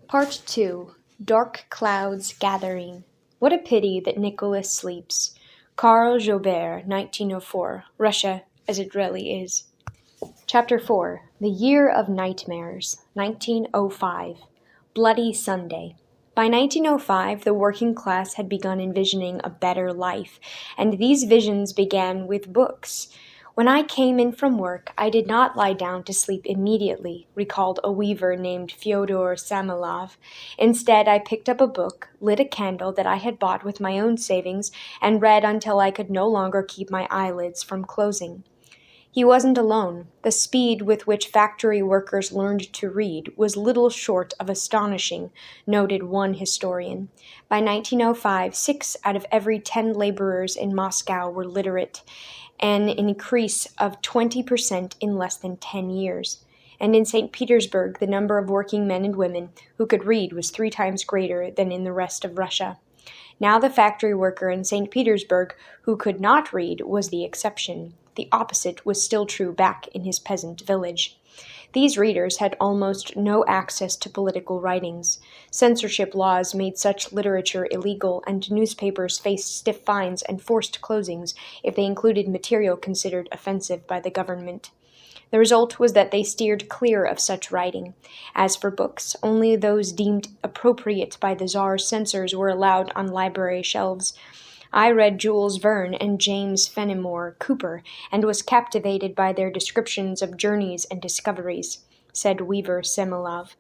Part 2. Dark Clouds Gathering. What a pity that Nicholas sleeps. Karl Joubert, 1904. Russia, as it really is. Chapter 4. The Year of Nightmares, 1905. Bloody Sunday. By 1905, the working class had begun envisioning a better life, and these visions began with books. When I came in from work, I did not lie down to sleep immediately, recalled a weaver named Fyodor Samolov. Instead, I picked up a book, lit a candle that I had bought with my own savings, and read until I could no longer keep my eyelids from closing. He wasn't alone. The speed with which factory workers learned to read was little short of astonishing, noted one historian. By 1905, 6 out of every 10 laborers in Moscow were literate, an increase of 20% in less than 10 years. And in St. Petersburg, the number of working men and women who could read was 3 times greater than in the rest of Russia. Now the factory worker in St. Petersburg who could not read was the exception. The opposite was still true back in his peasant village. These readers had almost no access to political writings. Censorship laws made such literature illegal, and newspapers faced stiff fines and forced closings if they included material considered offensive by the government. The result was that they steered clear of such writing. As for books, only those deemed appropriate by the Tsar's censors were allowed on library shelves. I read Jules Verne and James Fenimore Cooper, and was captivated by their descriptions of journeys and discoveries, said Weaver Semilov.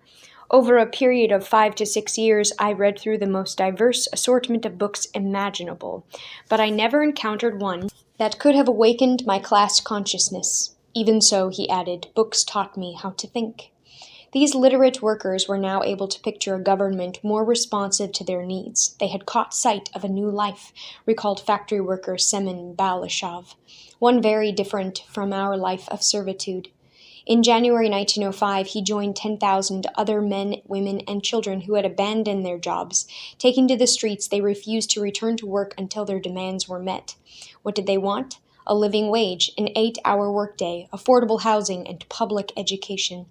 Over a period of 5 to 6 years, I read through the most diverse assortment of books imaginable, but I never encountered one that could have awakened my class consciousness. Even so, he added, books taught me how to think. These literate workers were now able to picture a government more responsive to their needs. They had caught sight of a new life, recalled factory worker Semen Balashov, one very different from our life of servitude. In January 1905, he joined 10,000 other men, women, and children who had abandoned their jobs. Taking to the streets, they refused to return to work until their demands were met. What did they want? A living wage, an 8-hour workday, affordable housing, and public education.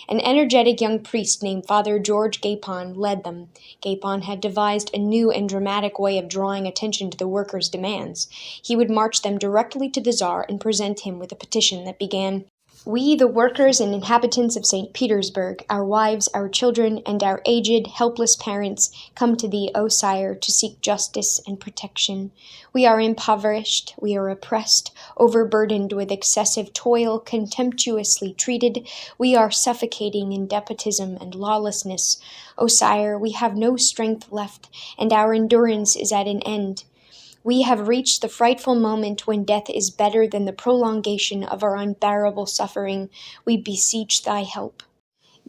An energetic young priest named Father George Gapon led them. Gapon had devised a new and dramatic way of drawing attention to the workers' demands. He would march them directly to the Tsar and present him with a petition that began, "We, the workers and inhabitants of St. Petersburg, our wives, our children, and our aged, helpless parents, come to thee, O Sire, to seek justice and protection. We are impoverished, we are oppressed, overburdened with excessive toil, contemptuously treated. We are suffocating in despotism and lawlessness. O Sire, we have no strength left, and our endurance is at an end. We have reached the frightful moment when death is better than the prolongation of our unbearable suffering. We beseech thy help."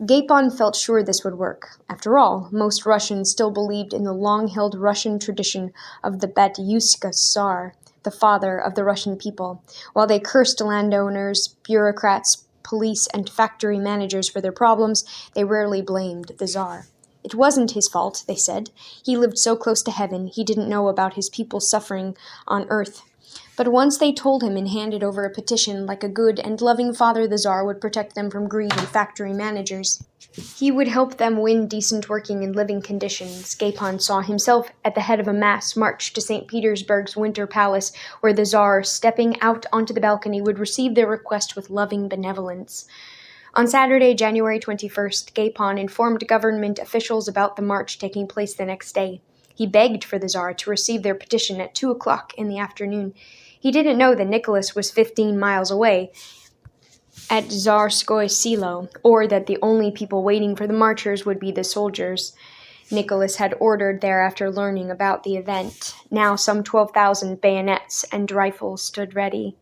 Gapon felt sure this would work. After all, most Russians still believed in the long-held Russian tradition of the Batyushka Tsar, the father of the Russian people. While they cursed landowners, bureaucrats, police, and factory managers for their problems, they rarely blamed the Tsar. It wasn't his fault, they said. He lived so close to heaven, he didn't know about his people's suffering on earth. But once they told him and handed over a petition, like a good and loving father, the Tsar would protect them from greed and factory managers. He would help them win decent working and living conditions. Gapon saw himself at the head of a mass march to St. Petersburg's Winter Palace, where the Tsar, stepping out onto the balcony, would receive their request with loving benevolence. On Saturday, January 21st, Gapon informed government officials about the march taking place the next day. He begged for the Tsar to receive their petition at 2 o'clock in the afternoon. He didn't know that Nicholas was 15 miles away at Tsarskoye Selo, or that the only people waiting for the marchers would be the soldiers. Nicholas had ordered there after learning about the event. Now some 12,000 bayonets and rifles stood ready.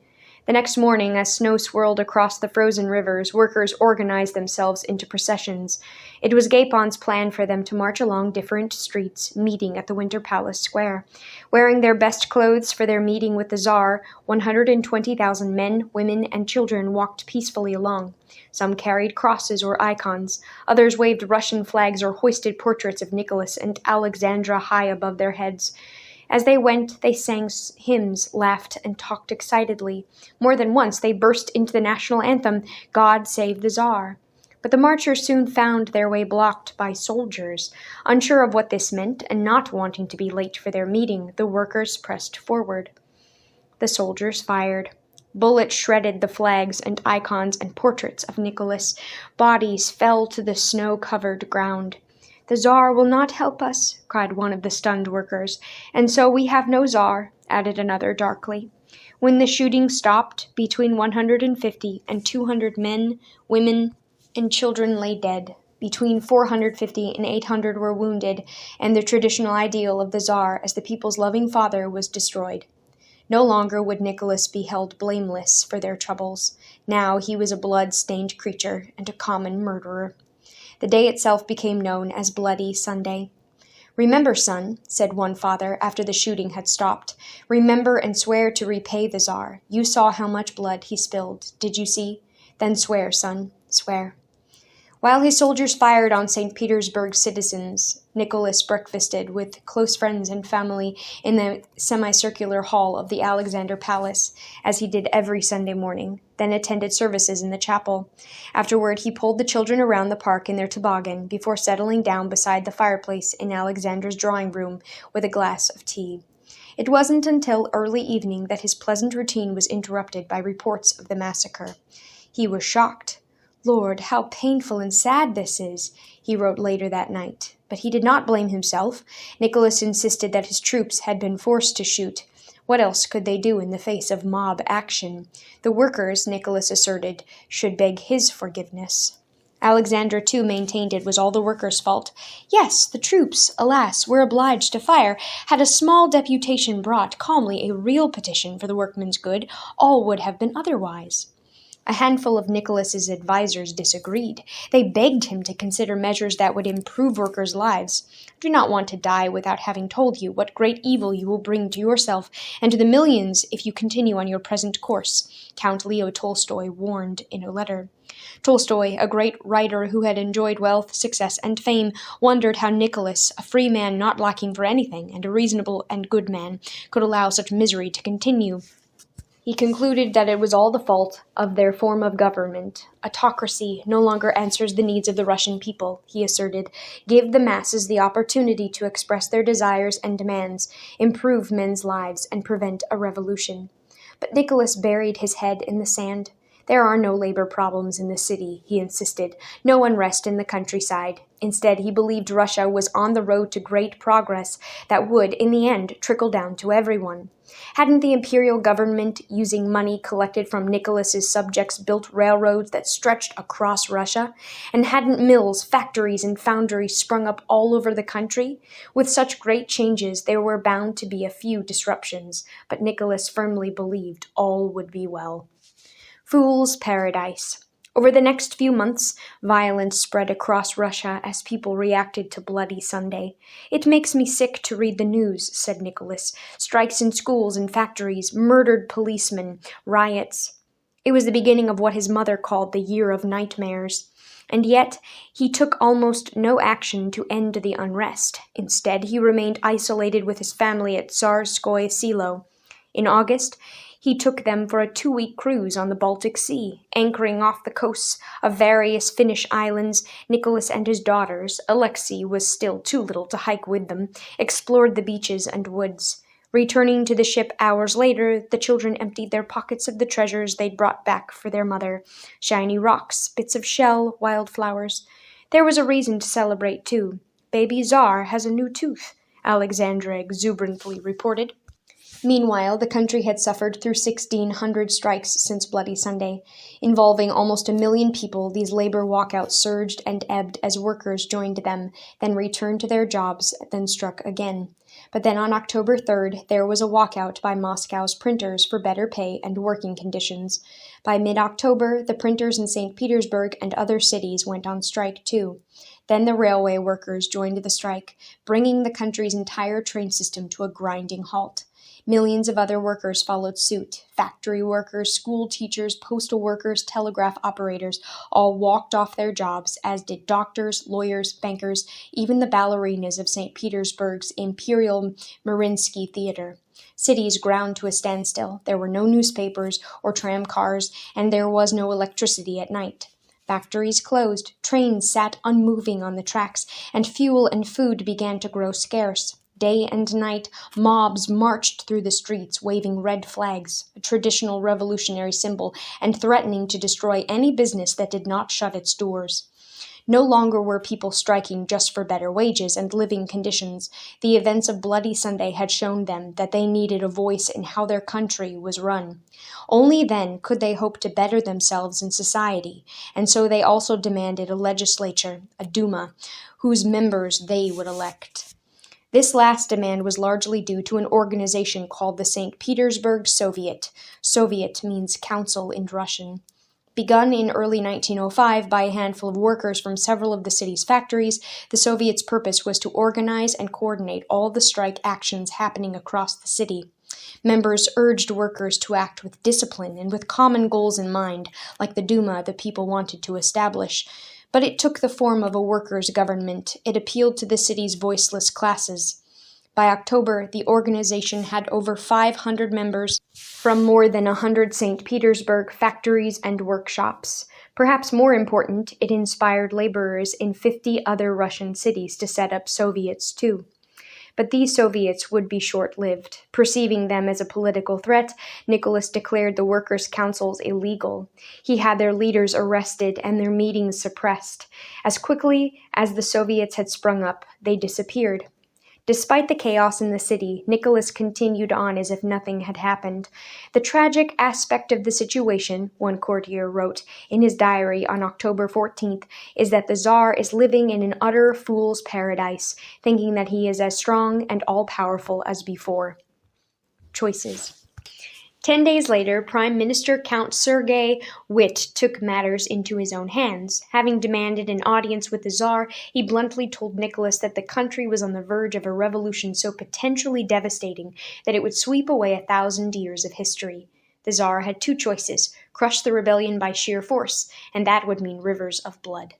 The next morning, as snow swirled across the frozen rivers, workers organized themselves into processions. It was Gapon's plan for them to march along different streets, meeting at the Winter Palace Square. Wearing their best clothes for their meeting with the Tsar, 120,000 men, women, and children walked peacefully along. Some carried crosses or icons. Others waved Russian flags or hoisted portraits of Nicholas and Alexandra high above their heads. As they went, they sang hymns, laughed, and talked excitedly. More than once, they burst into the national anthem, "God Save the Tsar." But the marchers soon found their way blocked by soldiers. Unsure of what this meant, and not wanting to be late for their meeting, the workers pressed forward. The soldiers fired. Bullets shredded the flags and icons and portraits of Nicholas. Bodies fell to the snow-covered ground. "The Tsar will not help us," cried one of the stunned workers. "And so we have no Tsar," added another darkly. When the shooting stopped, between 150 and 200 men, women, and children lay dead. Between 450 and 800 were wounded, and the traditional ideal of the Tsar as the people's loving father was destroyed. No longer would Nicholas be held blameless for their troubles. Now he was a blood-stained creature and a common murderer. The day itself became known as Bloody Sunday. "Remember, son," said one father after the shooting had stopped. "Remember and swear to repay the Tsar. You saw how much blood he spilled. Did you see? Then swear, son, swear." While his soldiers fired on St. Petersburg's citizens, Nicholas breakfasted with close friends and family in the semicircular hall of the Alexander Palace, as he did every Sunday morning, then attended services in the chapel. Afterward, he pulled the children around the park in their toboggan before settling down beside the fireplace in Alexander's drawing room with a glass of tea. It wasn't until early evening that his pleasant routine was interrupted by reports of the massacre. He was shocked. "Lord, how painful and sad this is," he wrote later that night. But he did not blame himself. Nicholas insisted that his troops had been forced to shoot. What else could they do in the face of mob action? The workers, Nicholas asserted, should beg his forgiveness. Alexander, too, maintained it was all the workers' fault. Yes, the troops, alas, were obliged to fire. Had a small deputation brought calmly a real petition for the workmen's good, all would have been otherwise. A handful of Nicholas's advisers disagreed. They begged him to consider measures that would improve workers' lives. "I do not want to die without having told you what great evil you will bring to yourself and to the millions if you continue on your present course," Count Leo Tolstoy warned in a letter. Tolstoy, a great writer who had enjoyed wealth, success, and fame, wondered how Nicholas, a free man not lacking for anything and a reasonable and good man, could allow such misery to continue. He concluded that it was all the fault of their form of government. "Autocracy no longer answers the needs of the Russian people," he asserted. "Give the masses the opportunity to express their desires and demands, improve men's lives, and prevent a revolution." But Nicholas buried his head in the sand. "There are no labor problems in the city," he insisted, "no unrest in the countryside." Instead, he believed Russia was on the road to great progress that would, in the end, trickle down to everyone. Hadn't the imperial government, using money collected from Nicholas's subjects, built railroads that stretched across Russia? And hadn't mills, factories, and foundries sprung up all over the country? With such great changes, there were bound to be a few disruptions, but Nicholas firmly believed all would be well. Fool's paradise. Over the next few months, violence spread across Russia as people reacted to Bloody Sunday. "It makes me sick to read the news," said Nicholas. "Strikes in schools and factories, murdered policemen, riots." It was the beginning of what his mother called the Year of Nightmares. And yet, he took almost no action to end the unrest. Instead, he remained isolated with his family at Tsarskoye Selo. In August, he took them for a 2-week cruise on the Baltic Sea. Anchoring off the coasts of various Finnish islands, Nicholas and his daughters, Alexei was still too little to hike with them, explored the beaches and woods. Returning to the ship hours later, the children emptied their pockets of the treasures they'd brought back for their mother: shiny rocks, bits of shell, wildflowers. There was a reason to celebrate, too. "Baby Tsar has a new tooth," Alexandra exuberantly reported. Meanwhile, the country had suffered through 1,600 strikes since Bloody Sunday. Involving almost 1 million people, these labor walkouts surged and ebbed as workers joined them, then returned to their jobs, then struck again. But then on October 3rd, there was a walkout by Moscow's printers for better pay and working conditions. By mid-October, the printers in St. Petersburg and other cities went on strike too. Then the railway workers joined the strike, bringing the country's entire train system to a grinding halt. Millions of other workers followed suit. Factory workers, school teachers, postal workers, telegraph operators all walked off their jobs, as did doctors, lawyers, bankers, even the ballerinas of St. Petersburg's Imperial Mariinsky Theater. Cities ground to a standstill. There were no newspapers or tram cars, and there was no electricity at night. Factories closed, trains sat unmoving on the tracks, and fuel and food began to grow scarce. Day and night, mobs marched through the streets, waving red flags, a traditional revolutionary symbol, and threatening to destroy any business that did not shut its doors. No longer were people striking just for better wages and living conditions. The events of Bloody Sunday had shown them that they needed a voice in how their country was run. Only then could they hope to better themselves in society, and so they also demanded a legislature, a Duma, whose members they would elect. This last demand was largely due to an organization called the St. Petersburg Soviet. Soviet means council in Russian. Begun in early 1905 by a handful of workers from several of the city's factories, the Soviet's purpose was to organize and coordinate all the strike actions happening across the city. Members urged workers to act with discipline and with common goals in mind, like the Duma the people wanted to establish. But it took the form of a workers' government. It appealed to the city's voiceless classes. By October, the organization had over 500 members from more than 100 St. Petersburg factories and workshops. Perhaps more important, it inspired laborers in 50 other Russian cities to set up Soviets too. But these Soviets would be short-lived. Perceiving them as a political threat, Nicholas declared the workers' councils illegal. He had their leaders arrested and their meetings suppressed. As quickly as the Soviets had sprung up, they disappeared. Despite the chaos in the city, Nicholas continued on as if nothing had happened. The tragic aspect of the situation, one courtier wrote in his diary on October 14th, is that the Tsar is living in an utter fool's paradise, thinking that he is as strong and all-powerful as before. Choices. 10 days later, Prime Minister Count Sergei Witt took matters into his own hands. Having demanded an audience with the Tsar, he bluntly told Nicholas that the country was on the verge of a revolution so potentially devastating that it would sweep away 1,000 years of history. The Tsar had two choices: crush the rebellion by sheer force, and that would mean rivers of blood.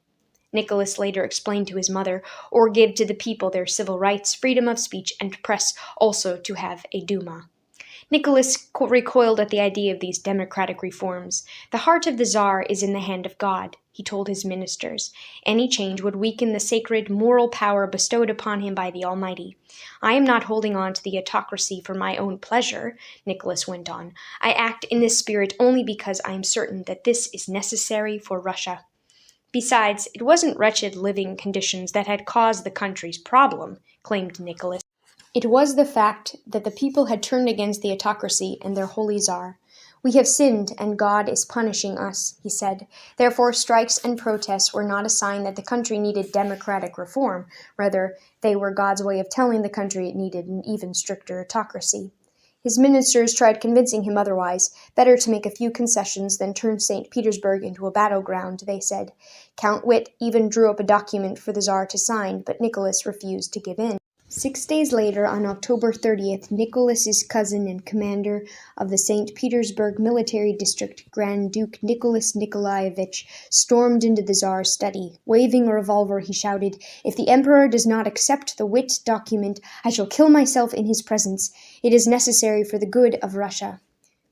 Nicholas later explained to his mother, or give to the people their civil rights, freedom of speech, and press, also to have a Duma. Nicholas recoiled at the idea of these democratic reforms. The heart of the Tsar is in the hand of God, he told his ministers. Any change would weaken the sacred moral power bestowed upon him by the Almighty. I am not holding on to the autocracy for my own pleasure, Nicholas went on. I act in this spirit only because I am certain that this is necessary for Russia. Besides, it wasn't wretched living conditions that had caused the country's problem, claimed Nicholas. It was the fact that the people had turned against the autocracy and their holy Tsar. We have sinned, and God is punishing us, he said. Therefore, strikes and protests were not a sign that the country needed democratic reform. Rather, they were God's way of telling the country it needed an even stricter autocracy. His ministers tried convincing him otherwise. Better to make a few concessions than turn St. Petersburg into a battleground, they said. Count Witt even drew up a document for the Tsar to sign, but Nicholas refused to give in. 6 days later, on October 30th, Nicholas's cousin and commander of the St. Petersburg military district, Grand Duke Nicholas Nikolaevich, stormed into the Tsar's study. Waving a revolver, he shouted, "If the Emperor does not accept the Witt document, I shall kill myself in his presence. It is necessary for the good of Russia."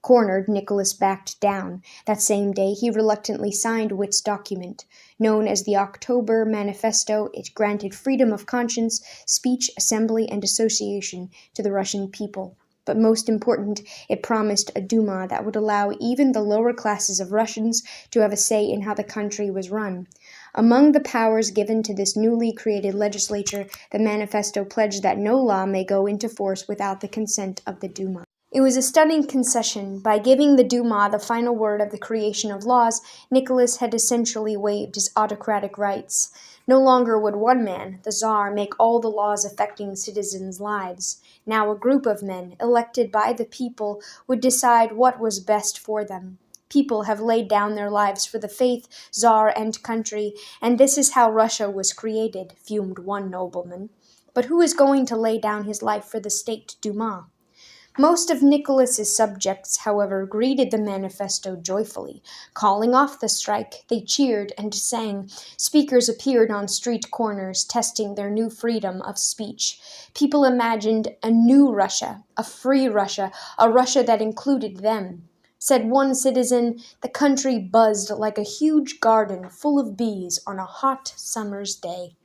Cornered, Nicholas backed down. That same day, he reluctantly signed Witt's document. Known as the October Manifesto, it granted freedom of conscience, speech, assembly, and association to the Russian people. But most important, it promised a Duma that would allow even the lower classes of Russians to have a say in how the country was run. Among the powers given to this newly created legislature, the manifesto pledged that no law may go into force without the consent of the Duma. It was a stunning concession. By giving the Duma the final word of the creation of laws, Nicholas had essentially waived his autocratic rights. No longer would one man, the Tsar, make all the laws affecting citizens' lives. Now a group of men, elected by the people, would decide what was best for them. People have laid down their lives for the faith, Tsar, and country, and this is how Russia was created, fumed one nobleman. But who is going to lay down his life for the state Duma? Most of Nicholas's subjects, however, greeted the manifesto joyfully. Calling off the strike, they cheered and sang. Speakers appeared on street corners, testing their new freedom of speech. People imagined a new Russia, a free Russia, a Russia that included them. Said one citizen, the country buzzed like a huge garden full of bees on a hot summer's day.